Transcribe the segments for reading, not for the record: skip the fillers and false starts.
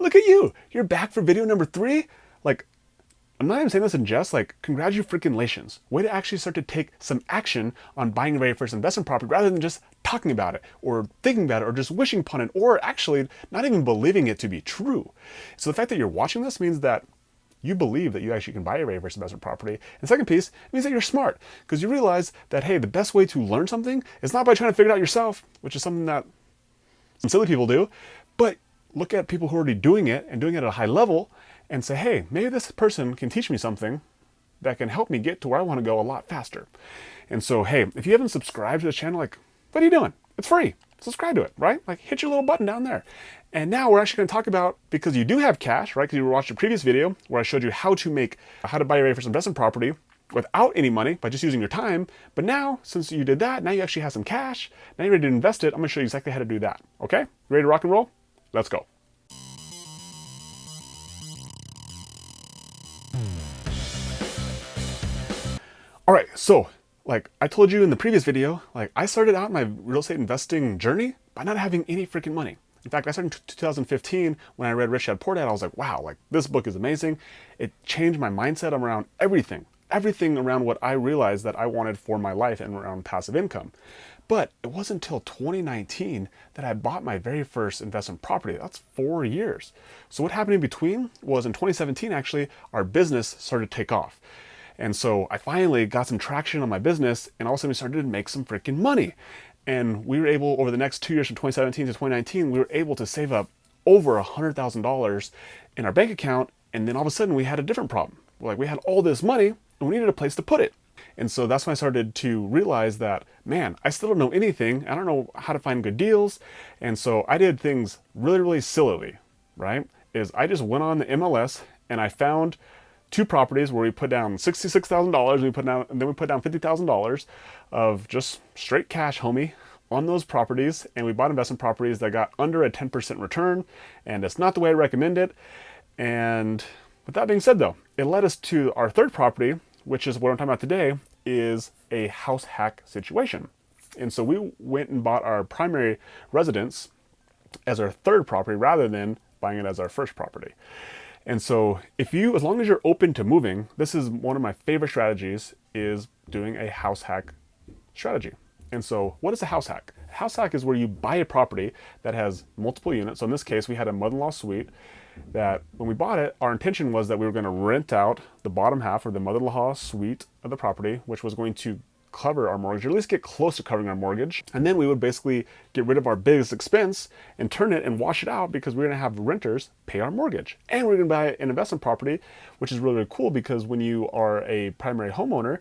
look at you. You're back for video number 3. Like, I'm not even saying this in jest, like, congratulations. Way to actually start to take some action on buying your very first investment property rather than just talking about it or thinking about it or just wishing upon it or actually not even believing it to be true. So the fact that you're watching this means that you believe that you actually can buy your very first investment property. And second piece, it means that you're smart because you realize that, hey, the best way to learn something is not by trying to figure it out yourself, which is something that some silly people do, but look at people who are already doing it and doing it at a high level and say, hey, maybe this person can teach me something that can help me get to where I want to go a lot faster. And so, hey, if you haven't subscribed to this channel, like, what are you doing? It's free. Subscribe to it, right? Like, hit your little button down there. And now we're actually going to talk about, because you do have cash, right? Because you watched a previous video where I showed you how to buy your very first investment property without any money by just using your time. But now, since you did that, now you actually have some cash. Now you're ready to invest it. I'm going to show you exactly how to do that. Okay? Ready to rock and roll? Let's go. All right, so like I told you in the previous video, like I started out my real estate investing journey by not having any freaking money. In fact, I started in 2015 when I read Rich Dad Poor Dad. I was like, wow, like this book is amazing. It changed my mindset around everything around what I realized that I wanted for my life and around passive income. But it wasn't until 2019 that I bought my very first investment property. That's 4 years. So what happened in between was in 2017, actually, our business started to take off. And so I finally got some traction on my business and all of a sudden we started to make some freaking money. And we were able, over the next 2 years from 2017 to 2019, we were able to save up over $100,000 in our bank account. And then all of a sudden we had a different problem. Like we had all this money and we needed a place to put it. And so that's when I started to realize that, man, I still don't know anything. I don't know how to find good deals. And so I did things really, really sillily, right? I just went on the MLS and I found 2 properties where we put down $66,000 and then we put down $50,000 of just straight cash, homie, on those properties. And we bought investment properties that got under a 10% return. And it's not the way I recommend it. And with that being said, though, it led us to our third property, which is what I'm talking about today, is a house hack situation. And so we went and bought our primary residence as our third property rather than buying it as our first property. And so as long as you're open to moving, this is one of my favorite strategies, is doing a house hack strategy. And so what is a house hack? A house hack is where you buy a property that has multiple units. So in this case, we had a mother-in-law suite that when we bought it, our intention was that we were going to rent out the bottom half or the mother-in-law suite of the property, which was going to cover our mortgage, or at least get close to covering our mortgage. And then we would basically get rid of our biggest expense and turn it and wash it out because we're going to have renters pay our mortgage. And we're going to buy an investment property, which is really, really cool because when you are a primary homeowner,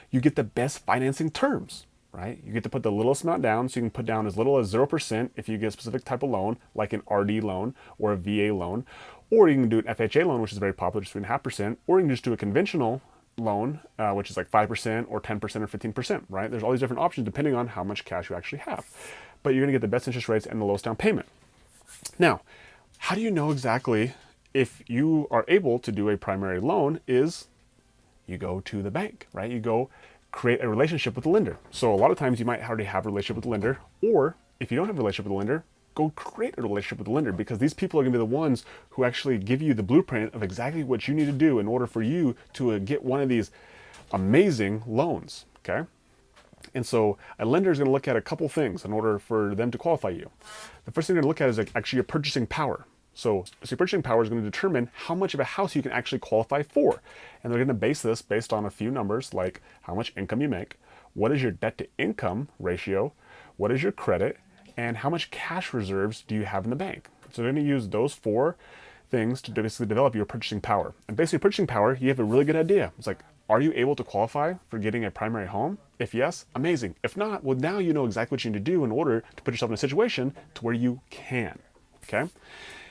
you get the best financing terms, right? You get to put the littlest amount down, so you can put down as little as 0% if you get a specific type of loan, like an RD loan or a VA loan, or you can do an FHA loan, which is very popular, just 3.5%, or you can just do a conventional loan, which is like 5% or 10% or 15%, right? There's all these different options depending on how much cash you actually have. But you're gonna get the best interest rates and the lowest down payment. Now, how do you know exactly if you are able to do a primary loan? Is you go to the bank, right? You go create a relationship with the lender. So a lot of times you might already have a relationship with the lender, or if you don't have a relationship with the lender, go create a relationship with the lender, because these people are going to be the ones who actually give you the blueprint of exactly what you need to do in order for you to get one of these amazing loans, okay? And so a lender is going to look at a couple things in order for them to qualify you. The first thing they're going to look at is actually your purchasing power. So your purchasing power is going to determine how much of a house you can actually qualify for. And they're going to base this based on a few numbers like how much income you make, what is your debt to income ratio, what is your credit, and how much cash reserves do you have in the bank. So they're going to use those 4 things to basically develop your purchasing power. And basically purchasing power, you have a really good idea. It's like, are you able to qualify for getting a primary home? If yes, amazing. If not, well, now you know exactly what you need to do in order to put yourself in a situation to where you can, okay?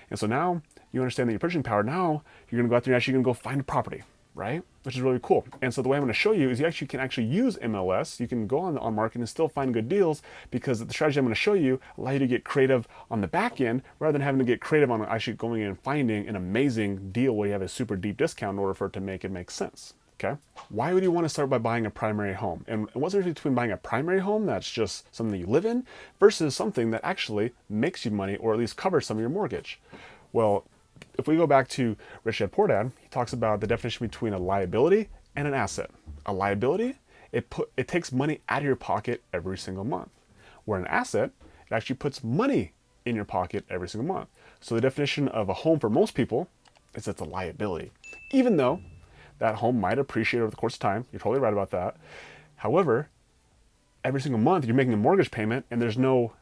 And so now you understand that your purchasing power, now you're going to go out there and actually going to go find a property, right? Which is really cool. And so the way I'm going to show you is you actually can use MLS. You can go on market and still find good deals, because the strategy I'm going to show you allow you to get creative on the back end rather than having to get creative on actually going in and finding an amazing deal where you have a super deep discount in order for it to make sense. Okay. Why would you want to start by buying a primary home? And what's the difference between buying a primary home that's just something that you live in versus something that actually makes you money or at least covers some of your mortgage? Well, if we go back to Rich Dad Poor Dad, he talks about the definition between a liability and an asset. A liability, it takes money out of your pocket every single month. Where an asset, it actually puts money in your pocket every single month. So the definition of a home for most people is it's a liability. Even though that home might appreciate over the course of time, you're totally right about that. However, every single month you're making a mortgage payment and there's no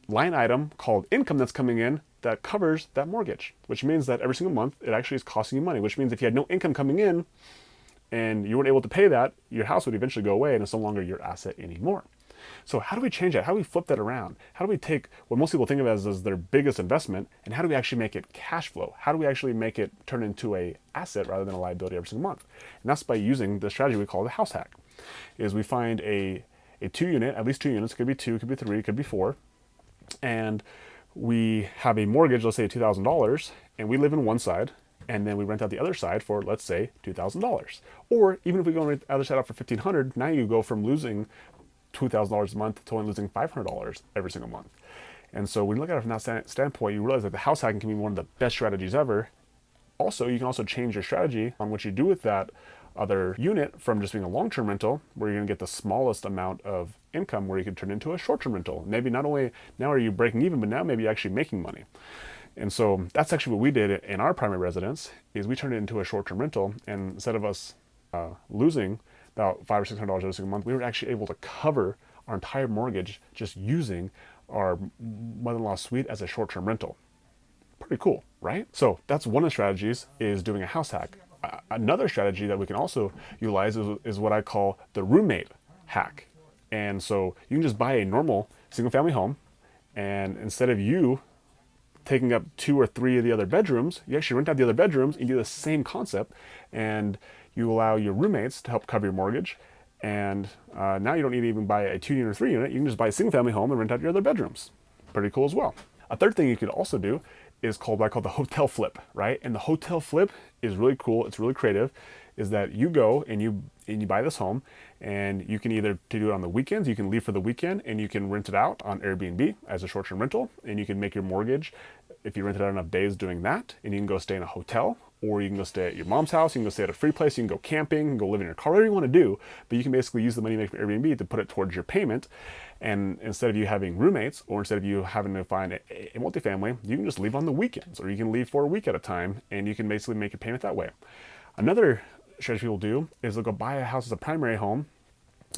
line item called income that's coming in that covers that mortgage, which means that every single month it actually is costing you money, which means if you had no income coming in and you weren't able to pay that, your house would eventually go away and it's no longer your asset anymore. So how do we change that? How do we flip that around? How do we take what most people think of as their biggest investment and how do we actually make it cash flow? How do we actually make it turn into a asset rather than a liability every single month? And that's by using the strategy we call the house hack. Is we find a 2-unit, at least 2 units, could be 2, could be 3, could be 4, and we have a mortgage, let's say $2,000, and we live in one side, and then we rent out the other side for, let's say, $2,000. Or even if we go and rent the other side out for $1,500, now you go from losing $2,000 a month to only losing $500 every single month. And so when you look at it from that standpoint, you realize that the house hacking can be one of the best strategies ever. Also, you can also change your strategy on what you do with that other unit from just being a long-term rental, where you're going to get the smallest amount of income, where you can turn into a short-term rental. Maybe not only now are you breaking even, but now maybe you're actually making money. And so that's actually what we did in our primary residence, is we turned it into a short-term rental, and instead of us losing about $500 or $600 every single month, we were actually able to cover our entire mortgage just using our mother-in-law suite as a short-term rental. Pretty cool, right? So that's one of the strategies, is doing a house hack. Another strategy that we can also utilize is what I call the roommate hack. And so you can just buy a normal single family home, and instead of you taking up 2 or 3 of the other bedrooms, you actually rent out the other bedrooms and do the same concept, and you allow your roommates to help cover your mortgage. And now you don't need to even buy a 2-unit or 3-unit. You can just buy a single family home and rent out your other bedrooms. Pretty cool as well. A third thing you could also do is called what I call the hotel flip, right? And the hotel flip is really cool. It's really creative. Is that you go and you buy this home, and you can either do it on the weekends, you can leave for the weekend and you can rent it out on Airbnb as a short-term rental, and you can make your mortgage if you rent it out enough days doing that, and you can go stay in a hotel, or you can go stay at your mom's house, you can go stay at a free place, you can go camping, you can go live in your car, whatever you want to do, but you can basically use the money you make from Airbnb to put it towards your payment. And instead of you having roommates, or instead of you having to find a multifamily, you can just leave on the weekends, or you can leave for a week at a time, and you can basically make your payment that way. Another strategy people do is they'll go buy a house as a primary home,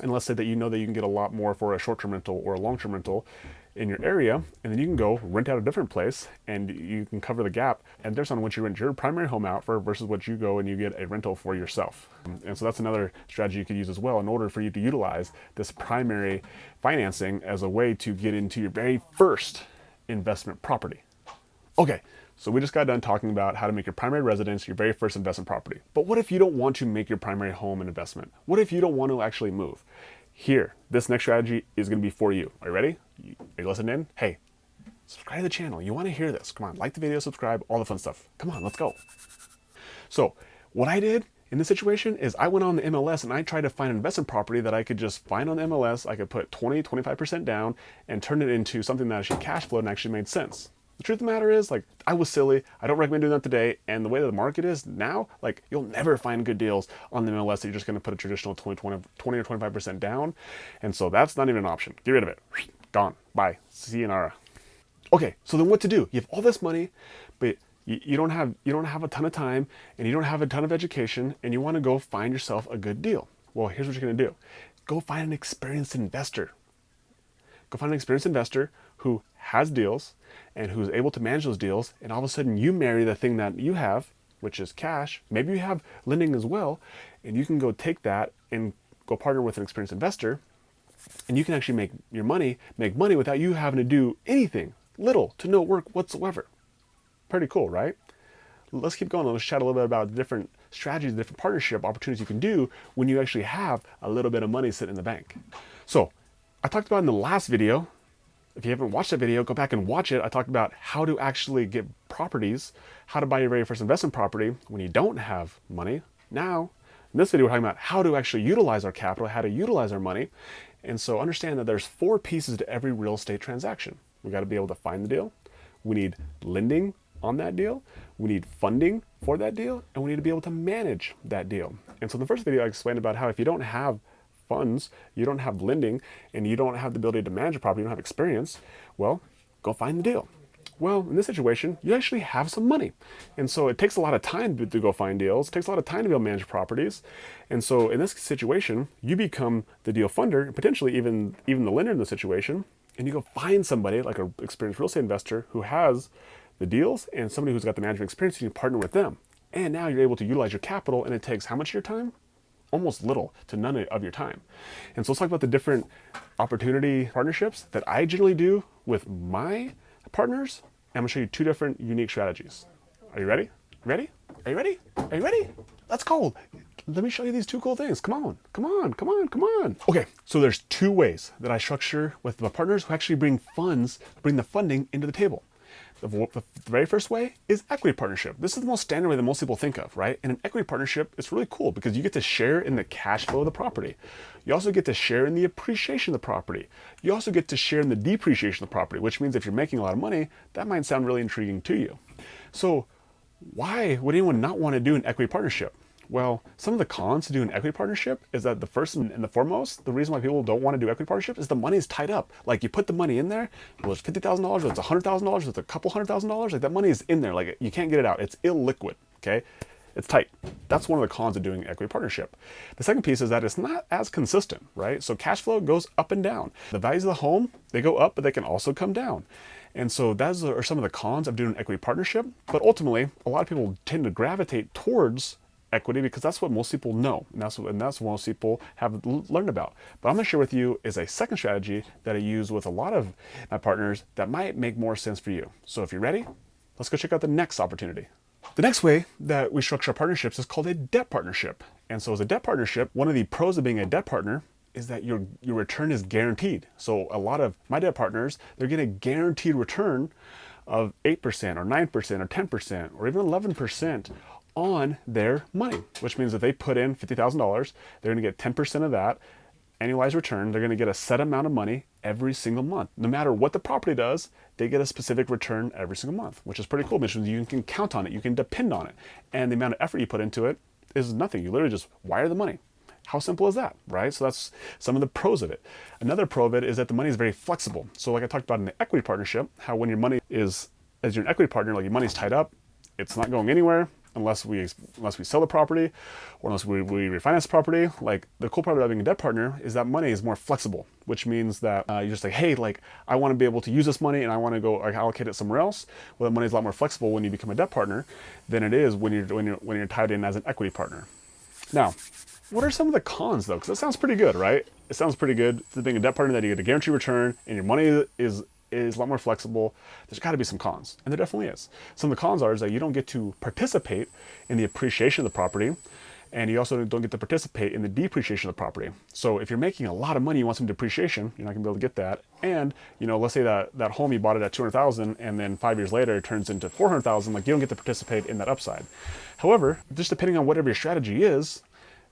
and let's say that you know that you can get a lot more for a short-term rental or a long-term rental in your area, and then you can go rent out a different place and you can cover the gap, and there's on what you rent your primary home out for versus what you go and you get a rental for yourself. And so that's another strategy you could use as well in order for you to utilize this primary financing as a way to get into your very first investment property. Okay, so we just got done talking about how to make your primary residence your very first investment property. But what if you don't want to make your primary home an investment? What if you don't want to actually move? Here, this next strategy is going to be for you. Are you ready? Are you listening in? Hey, subscribe to the channel. You want to hear this. Come on, like the video, subscribe, all the fun stuff. Come on, let's go. So what I did in this situation is I went on the MLS and I tried to find an investment property that I could just find on the MLS. I could put 20-25% down and turn it into something that actually cash flowed and actually made sense. The truth of the matter is, like, I was silly. I don't recommend doing that today. And the way that the market is now, like, you'll never find good deals on the MLS that you're just going to put a traditional 20 or 25% down. And so that's not even an option. Get rid of it. Gone. Bye. Sayonara. Okay, so then what to do? You have all this money, but you don't have a ton of time, and you don't have a ton of education, and you want to go find yourself a good deal. Well, here's what you're going to do. Go find an experienced investor. Go find an experienced investor who has deals and who's able to manage those deals, and all of a sudden you marry the thing that you have, which is cash. Maybe you have lending as well, and you can go take that and go partner with an experienced investor, and you can actually make money without you having to do anything, little to no work whatsoever. Pretty cool, right? Let's keep going. Let's chat a little bit about the different strategies, the different partnership opportunities you can do when you actually have a little bit of money sitting in the bank. So I talked about in the last video, if you haven't watched that video, go back and watch it. I talked about how to actually get properties, how to buy your very first investment property when you don't have money. Now, in this video, we're talking about how to actually utilize our capital, how to utilize our money. And so understand that there's 4 pieces to every real estate transaction. We got to be able to find the deal. We need lending on that deal, we need funding for that deal, and we need to be able to manage that deal. And so in the first video, I explained about how if you don't have funds, you don't have lending, and you don't have the ability to manage a property, you don't have experience, well, go find the deal. Well, in this situation, you actually have some money. And so it takes a lot of time to go find deals. It takes a lot of time to be able to manage properties. And so in this situation, you become the deal funder, and potentially even the lender in the situation, and you go find somebody like an experienced real estate investor who has the deals and somebody who's got the management experience, and you partner with them. And now you're able to utilize your capital, and it takes how much of your time? Almost little to none of your time. And so let's talk about the different opportunity partnerships that I generally do with my partners. I'm gonna show you two different unique strategies. Are you ready? Ready? Are you ready? Are you ready? Let's go. Let me show you these two cool things. Come on, come on, come on, come on. Okay, so there's two ways that I structure with my partners who actually bring the funding into the table. The very first way is equity partnership. This is the most standard way that most people think of, right? And an equity partnership is really cool because you get to share in the cash flow of the property. You also get to share in the appreciation of the property. You also get to share in the depreciation of the property, which means if you're making a lot of money, that might sound really intriguing to you. So why would anyone not want to do an equity partnership? Well, some of the cons to do an equity partnership is that the first and the foremost, the reason why people don't want to do equity partnerships is the money is tied up. Like you put the money in there, whether it's $50,000, whether it's $100,000, whether it's a couple $100,000, like that money is in there. Like you can't get it out. It's illiquid, okay? It's tight. That's one of the cons of doing equity partnership. The second piece is that it's not as consistent, right? So cash flow goes up and down. The values of the home, they go up, but they can also come down. And so those are some of the cons of doing an equity partnership. But ultimately, a lot of people tend to gravitate towards equity because that's what most people know, and that's what most people have learned about. But I'm going to share with you is a second strategy that I use with a lot of my partners that might make more sense for you. So if you're ready, let's go check out the next opportunity. The next way that we structure partnerships is called a debt partnership. And so as a debt partnership, one of the pros of being a debt partner is that your return is guaranteed. So a lot of my debt partners, they're getting a guaranteed return of 8% or 9% or 10% or even 11% on their money, which means if they put in $50,000, they're going to get 10% of that annualized return. They're going to get a set amount of money every single month. No matter what the property does, they get a specific return every single month, which is pretty cool. Which means you can count on it, you can depend on it, and the amount of effort you put into it is nothing. You literally just wire the money. How simple is that, right? So that's some of the pros of it. Another pro of it is that the money is very flexible. So like I talked about in the equity partnership, how when your money is, as you're an equity partner, like your money's tied up, it's not going anywhere unless we sell the property or unless we refinance the property. Like the cool part about being a debt partner is that money is more flexible, which means that you're just like, hey, like I want to be able to use this money and I want to go like allocate it somewhere else. Well, the money is a lot more flexible when you become a debt partner than it is when you're tied in as an equity partner. Now, what are some of the cons though? Because that sounds pretty good, right? It sounds pretty good to being a debt partner that you get a guaranteed return and your money is a lot more flexible. There's got to be some cons, and there definitely is. Some of the cons are is that you don't get to participate in the appreciation of the property, and you also don't get to participate in the depreciation of the property. So if you're making a lot of money, you want some depreciation, you're not gonna be able to get that. And let's say that home you bought it at $200,000, and then 5 years later it turns into $400,000. Like you don't get to participate in that upside. However, just depending on whatever your strategy is,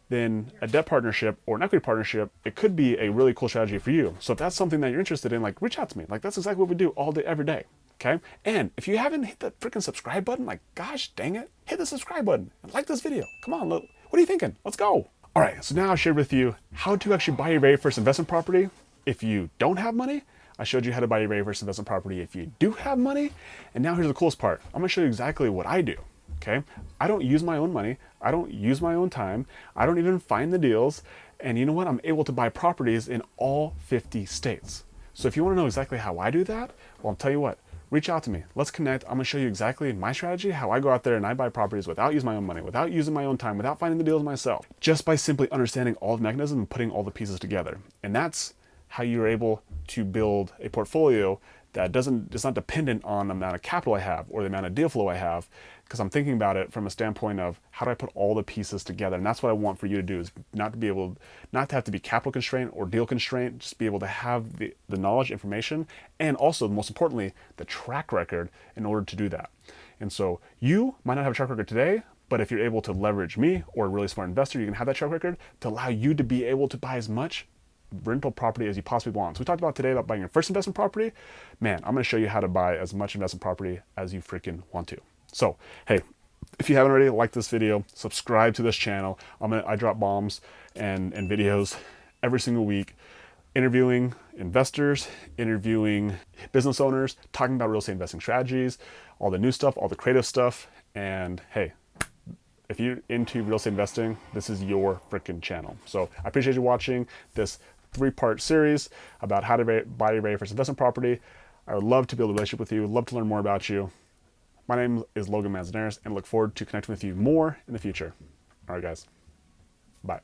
then a debt partnership or an equity partnership, it could be a really cool strategy for you. So if that's something that you're interested in, like reach out to me. Like that's exactly what we do all day, every day. Okay. And if you haven't hit the freaking subscribe button, like gosh dang it, hit the subscribe button and like this video. Come on, look, what are you thinking? Let's go. All right. So now I shared with you how to actually buy your very first investment property if you don't have money. I showed you how to buy your very first investment property if you do have money. And now here's the coolest part. I'm gonna show you exactly what I do. Okay, I don't use my own money. I don't use my own time. I don't even find the deals. And you know what? I'm able to buy properties in all 50 states. So if you want to know exactly how I do that, well, I'll tell you what, reach out to me. Let's connect. I'm going to show you exactly my strategy, how I go out there and I buy properties without using my own money, without using my own time, without finding the deals myself, just by simply understanding all the mechanisms and putting all the pieces together. And that's how you're able to build a portfolio that it's not dependent on the amount of capital I have or the amount of deal flow I have, because I'm thinking about it from a standpoint of how do I put all the pieces together. And that's what I want for you to do, is not to have to be capital constrained or deal constrained, just be able to have the knowledge, information, and also most importantly, the track record in order to do that. And so you might not have a track record today, but if you're able to leverage me or a really smart investor, you can have that track record to allow you to be able to buy as much rental property as you possibly want. So we talked about today about buying your first investment property. Man, I'm going to show you how to buy as much investment property as you freaking want to. So, hey, if you haven't already, like this video, subscribe to this channel. I drop bombs and videos every single week, interviewing investors, interviewing business owners, talking about real estate investing strategies, all the new stuff, all the creative stuff. And hey, if you're into real estate investing, this is your freaking channel. So I appreciate you watching this 3-part series about how to buy your very first investment property. I would love to build a relationship with you, love to learn more about you. My name is Logan Manzanares, and I look forward to connecting with you more in the future. All right, guys. Bye.